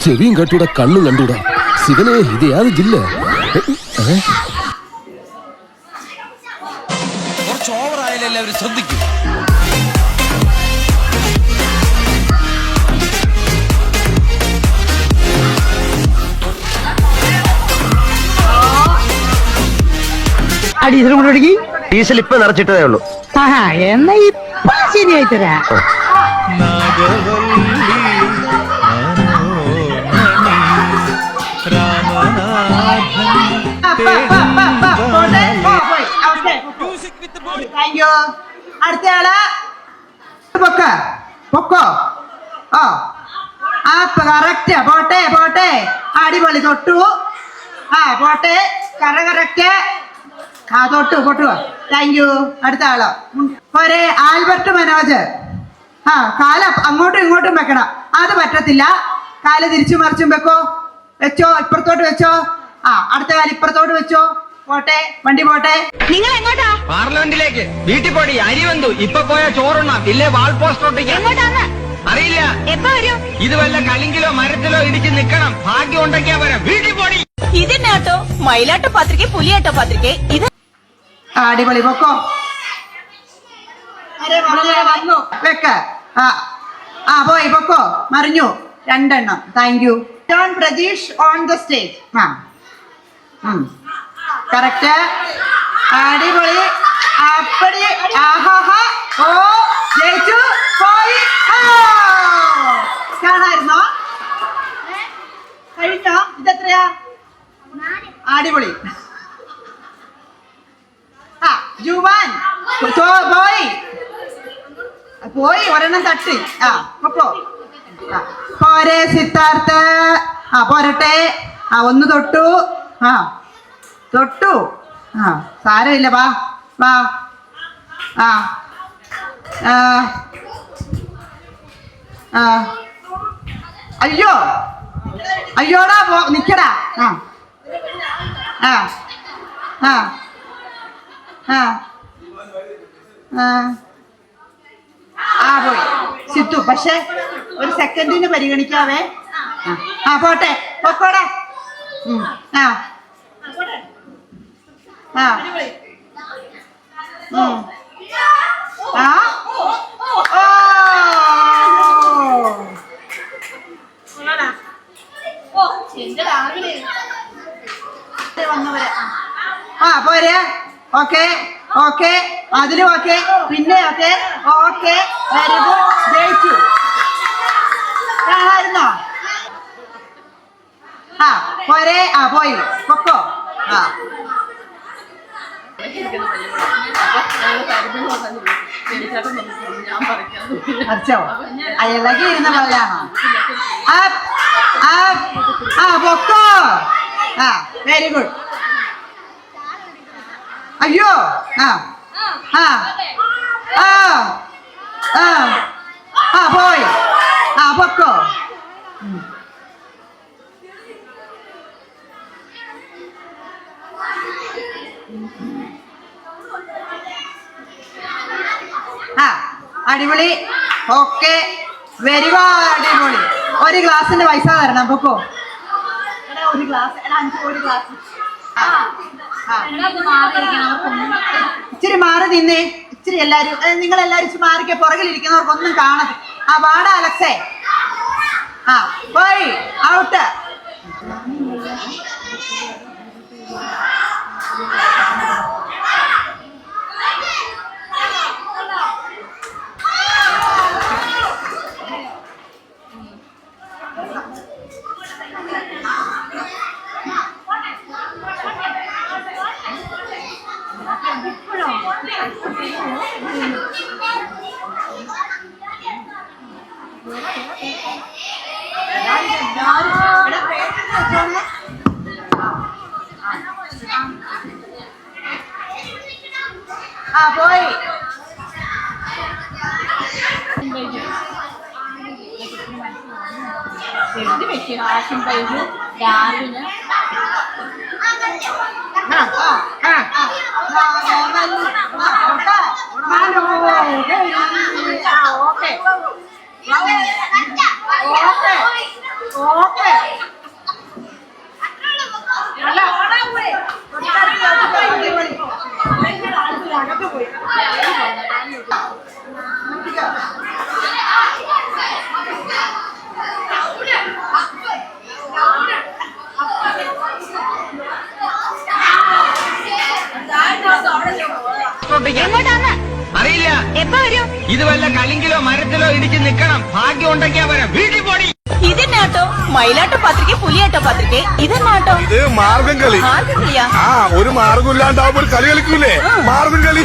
ചെവിയും കട്ടൂടാ കണ്ണും കണ്ടൂടാ. ശിവനെ ഇത് യാത് ജില്ല? കുറച്ച് ഓവറായാലും എല്ലാവരും ശ്രദ്ധിക്കും. ഡീസൽ കൊണ്ടുപിടിക്ക്. ഡീസൽ ഇപ്പൊ നിറച്ചിട്ടതേ ഉള്ളൂ. എന്നാ ഇപ്പൊ ശരിയായി തരാ. അടുത്തയാള് പൊക്കോ. കറക്റ്റ്. പോട്ടെ പോട്ടെ, അടിപൊളി. തൊട്ടു. പോട്ടെ, കറക്റ്റ്. തൊട്ടു പൊട്ടുക. Thank you. അടുത്ത ആള് പോരെ. ആൽബർട്ട് മനോജ്. കാല അങ്ങോട്ടും ഇങ്ങോട്ടും വെക്കണം. അത് പറ്റത്തില്ല. കാല് തിരിച്ചു മറിച്ചും വെക്കോ. വെച്ചോ, ഇപ്പുറത്തോട്ട് വെച്ചോ. അടുത്ത കാലം ഇപ്പുറത്തോട്ട് വെച്ചോ. പോട്ടെ, വണ്ടി പോട്ടെ. നിങ്ങൾ എങ്ങോട്ടാ? പാർലമെന്റിലേക്ക്. വീട്ടിൽ പോടി, അരി വന്നു. ഇപ്പൊ പോയാ ചോറുണ്ണാം, ഇല്ലേ വാൾ പോസ്റ്റ് ഒട്ടിക്കാം. അറിയില്ല. എപ്പോ വരും? ഇത് വല്ല കളിങ്കിലോ മരത്തിലോ ഇടിച്ച് നിക്കണം. ഭാഗ്യം ഉണ്ടെങ്കിൽ വരാം. വീട്ടിൽ പോടി. ഇതെന്നാട്ടോ? മയിലാട്ടോ പത്രിക, പുലിയാട്ടോ പത്രിക. ഇത് അടിപൊളി. പൊക്കോ. വെക്ക. പോയി. പൊക്കോ. മറിഞ്ഞു. 2 എണ്ണം. Thank you. Turn Pratheesh on the stage. Correct. അടിപൊളി. അപ്പടി. ഓ, ജയിച്ചു. പോയി. കാണായിരുന്നോ? കഴിഞ്ഞോ? ഇതെത്രയാ? അടിപൊളി. ജുവാൻ പോയി. ഒരെണ്ണം തട്ടി. പൊക്കോ. പോരെ സിദ്ധാർത്ഥ്. പോരട്ടെ. ഒന്ന് തൊട്ടു. തൊട്ടു. സാരമില്ല. വാ വാ. അയ്യോ അയ്യോടാ. നിക്കടാ. പോയി സിത്തു. പക്ഷെ ഒരു സെക്കൻഡിന് പരിഗണിക്കാവേ. പോട്ടെ. പൊക്കോടാ. പോരെ. Okay okay. അതിലും ഓക്കെ. പിന്നെ ഓക്കെ. Okay, very good. ജയിച്ചു. കാണായിരുന്നോ? പോരെ. പോയി. പൊക്കോ. അച്ഛോ, അയലകി ഇരുന്ന പോലെയാണോ? പൊക്കോ. Very good. അയ്യോ. പോയി. പൊക്കോ. അടിപൊളി. Okay, very good. അടിപൊളി. ഒരു ഗ്ലാസിന്റെ പൈസ തരണം. പൊക്കോ. ഒരു ഗ്ലാസ്. ഒരു ഗ്ലാസ്. ഇച്ചിരി മാറി നിന്നേ. ഇച്ചിരി എല്ലാരും, നിങ്ങളെല്ലാരും ഇച്ചിരി മാറിക്കെ. പുറകിലിരിക്കുന്നവർക്കൊന്നും കാണരുത്. വാടാ അലക്സേ. പോയി. ഔട്ട്. പോയി. ആശം കഴിഞ്ഞു. രാവിലെ ഓക്കെ അല്ല അടിപൊളി. അകത്ത് പോയി. എങ്ങോട്ടാന്ന്? അറിയില്ല. എപ്പ വരും? ഇത് വല്ല കലിങ്കിലോ മരത്തിലോ ഇടിച്ച് നിക്കണം. ഭാഗ്യം ഉണ്ടെങ്കിൽ വരാം. വീട്ടിൽ പോടി. ഇതെന്നാട്ടോ മയിലാട്ടോ പത്രിക പുലിയാട്ടോ പത്രിക ഇതെന്നാട്ടോ ഇത് മാർഗം കളി. ആർക്കും കളിയാ? ആ ഒരു മാർഗം ഇല്ലാണ്ടാവുമ്പോ ഒരു കളി കളിക്കൂലേ മാർഗം കളി.